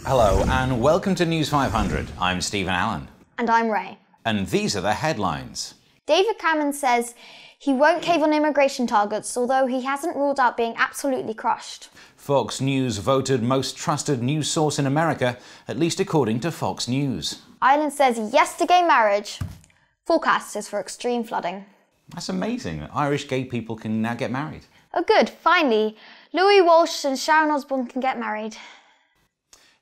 Hello and welcome to News 500. I'm Stephen Allen. And I'm Ray. And these are the headlines. David Cameron says he won't cave on immigration targets, although he hasn't ruled out being absolutely crushed. Fox News voted most trusted news source in America, at least according to Fox News. Ireland says yes to gay marriage. Forecast is for extreme flooding. That's amazing. Irish gay people can now get married. Oh good, finally. Louis Walsh and Sharon Osbourne can get married.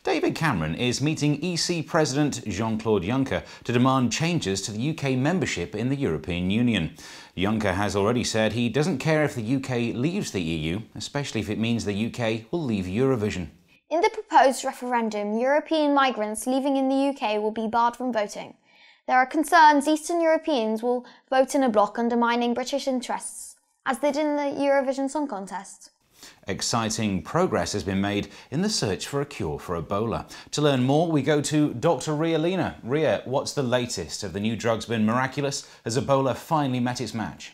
David Cameron is meeting EC President Jean-Claude Juncker to demand changes to the UK membership in the European Union. Juncker has already said he doesn't care if the UK leaves the EU, especially if it means the UK will leave Eurovision. In the proposed referendum, European migrants living in the UK will be barred from voting. There are concerns Eastern Europeans will vote in a bloc undermining British interests, as they did in the Eurovision Song Contest. Exciting progress has been made in the search for a cure for Ebola. To learn more, we go to Dr. Ria Lena. Ria, what's the latest? Have the new drugs been miraculous? Has Ebola finally met its match?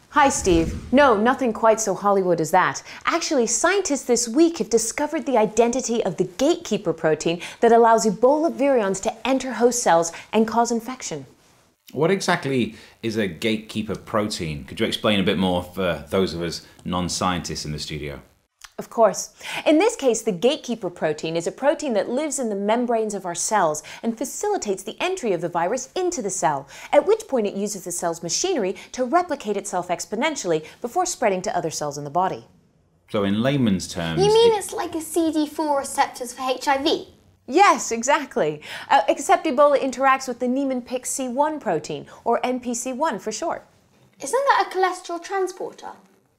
Hi, Steve. No, nothing quite so Hollywood as that. Actually, scientists this week have discovered the identity of the gatekeeper protein that allows Ebola virions to enter host cells and cause infection. What exactly is a gatekeeper protein? Could you explain a bit more for those of us non-scientists in the studio? Of course. In this case, the gatekeeper protein is a protein that lives in the membranes of our cells and facilitates the entry of the virus into the cell, at which point it uses the cell's machinery to replicate itself exponentially before spreading to other cells in the body. So in layman's terms... You mean it's like a CD4 receptors for HIV? Yes, exactly. Except Ebola interacts with the Niemann-Pick C1 protein, or NPC1 for short. Isn't that a cholesterol transporter?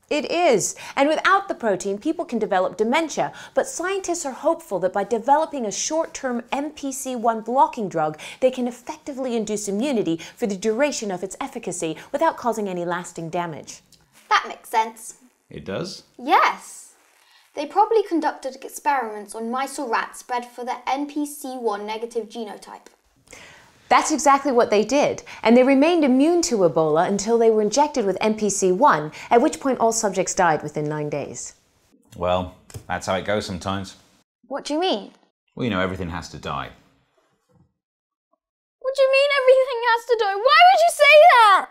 It is. And without the protein, people can develop dementia. But scientists are hopeful that by developing a short-term NPC1 blocking drug, they can effectively induce immunity for the duration of its efficacy without causing any lasting damage. That makes sense. It does? Yes. They probably conducted experiments on mice or rats bred for the NPC1 negative genotype. That's exactly what they did, and they remained immune to Ebola until they were injected with NPC1, at which point all subjects died within 9 days. Well, that's how it goes sometimes. What do you mean? Well, you know, everything has to die. What do you mean everything has to die? Why would you say that?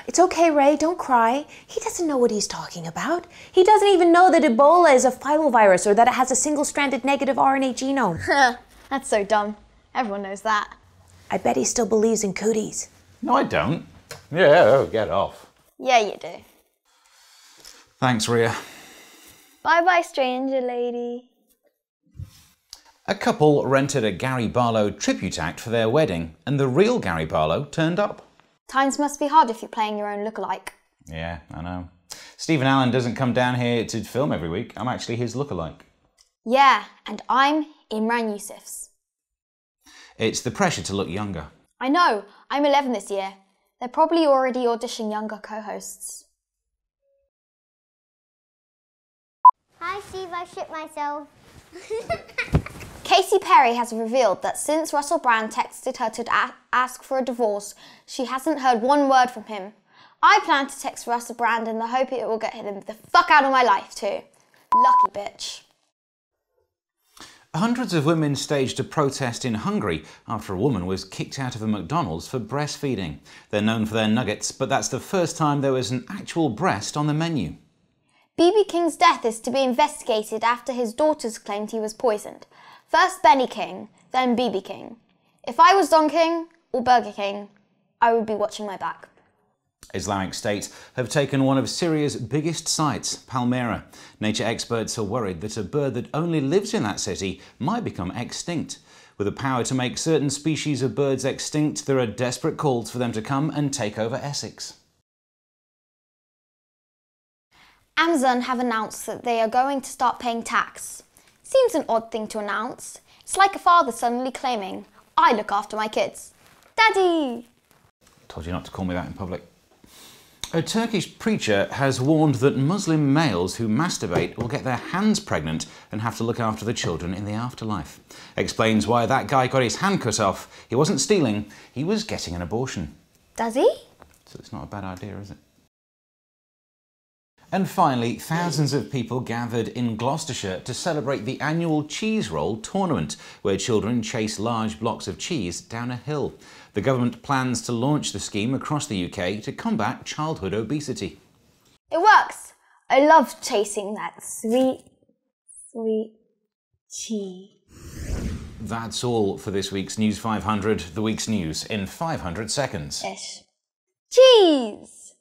It's okay, Ray, don't cry. He doesn't know what he's talking about. He doesn't even know that Ebola is a filovirus or that it has a single-stranded negative RNA genome. That's so dumb. Everyone knows that. I bet he still believes in cooties. No, I don't. Yeah, get off. Yeah, you do. Thanks, Ria. Bye-bye, stranger lady. A couple rented a Gary Barlow tribute act for their wedding, and the real Gary Barlow turned up. Times must be hard if you're playing your own lookalike. Yeah, I know. Stephen Allen doesn't come down here to film every week. I'm actually his lookalike. Yeah, and I'm Imran Yusuf's. It's the pressure to look younger. I know. I'm 11 this year. They're probably already auditioning younger co-hosts. Hi, Steve, I shit myself. Katy Perry has revealed that since Russell Brand texted her to ask for a divorce, she hasn't heard one word from him. I plan to text Russell Brand in the hope it will get him the fuck out of my life too. Lucky bitch. Hundreds of women staged a protest in Hungary after a woman was kicked out of a McDonald's for breastfeeding. They're known for their nuggets, but that's the first time there was an actual breast on the menu. B.B. King's death is to be investigated after his daughters claimed he was poisoned. First Benny King, then B.B. King. If I was Don King or Burger King, I would be watching my back. Islamic State have taken one of Syria's biggest sites, Palmyra. Nature experts are worried that a bird that only lives in that city might become extinct. With the power to make certain species of birds extinct, there are desperate calls for them to come and take over Essex. Amazon have announced that they are going to start paying tax. Seems an odd thing to announce. It's like a father suddenly claiming, I look after my kids. Daddy! Told you not to call me that in public. A Turkish preacher has warned that Muslim males who masturbate will get their hands pregnant and have to look after the children in the afterlife. Explains why that guy got his hand cut off. He wasn't stealing, he was getting an abortion. Does he? So it's not a bad idea, is it? And finally, thousands of people gathered in Gloucestershire to celebrate the annual Cheese Roll tournament, where children chase large blocks of cheese down a hill. The government plans to launch the scheme across the UK to combat childhood obesity. It works! I love chasing that sweet, sweet cheese. That's all for this week's News 500, the week's news in 500 seconds. Cheese!